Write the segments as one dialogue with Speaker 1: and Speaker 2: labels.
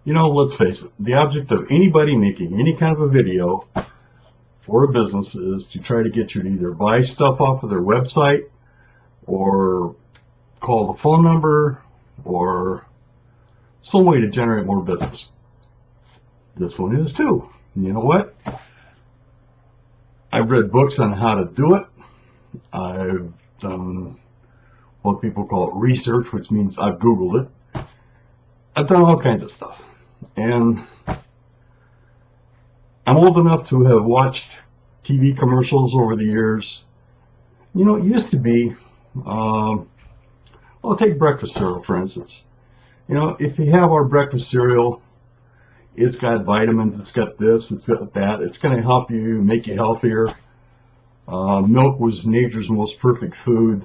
Speaker 1: You know, let's face it, the object of anybody making any kind of a video for a business is to try to get you to either buy stuff off of their website or call the phone number or some way to generate more business. This one is too. And you know what? I've read books on how to do it. I've done what people call research, which means I've Googled it. I've done all kinds of stuff. And I'm old enough to have watched TV commercials over the years. You know, it used to be, well, take breakfast cereal, for instance. You know, if you have our breakfast cereal, it's got vitamins, it's got this, it's got that. It's going to help you, make you healthier. Milk was nature's most perfect food.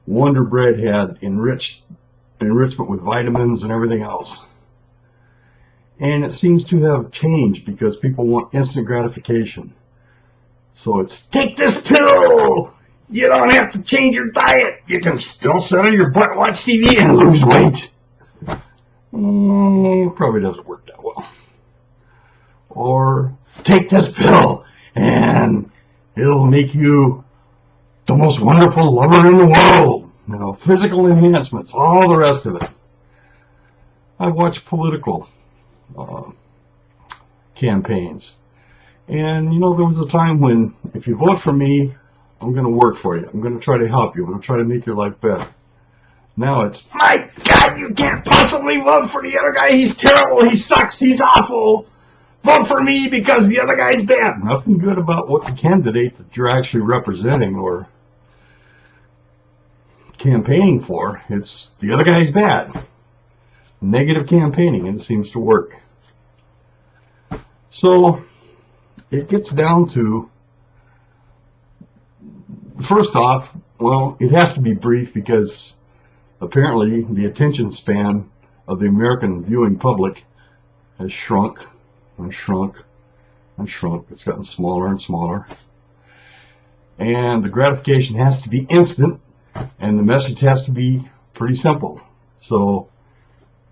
Speaker 1: Wonder Bread had enrichment with vitamins and everything else. And it seems to have changed because people want instant gratification. So it's, take this pill! You don't have to change your diet. You can still sit on your butt, watch TV, and lose weight. Probably doesn't work that well. Or take this pill and it'll make you the most wonderful lover in the world. You know, physical enhancements, all the rest of it. I watch political campaigns. And, you know, there was a time when if you vote for me, I'm going to work for you. I'm going to try to help you. I'm going to try to make your life better. Now it's, my God, you can't possibly vote for the other guy. He's terrible. He sucks. He's awful. Vote for me because the other guy's bad. Nothing good about what the candidate that you're actually representing or campaigning for. It's the other guy's bad. Negative campaigning, and it seems to work. So it gets down to, first off, well, it has to be brief because apparently the attention span of the American viewing public has shrunk and shrunk and shrunk. It's gotten smaller and smaller. And the gratification has to be instant, and the message has to be pretty simple. So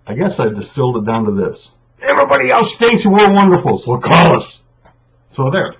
Speaker 1: I guess I've distilled it down to this. Everybody else thinks we're wonderful, so call us. So there.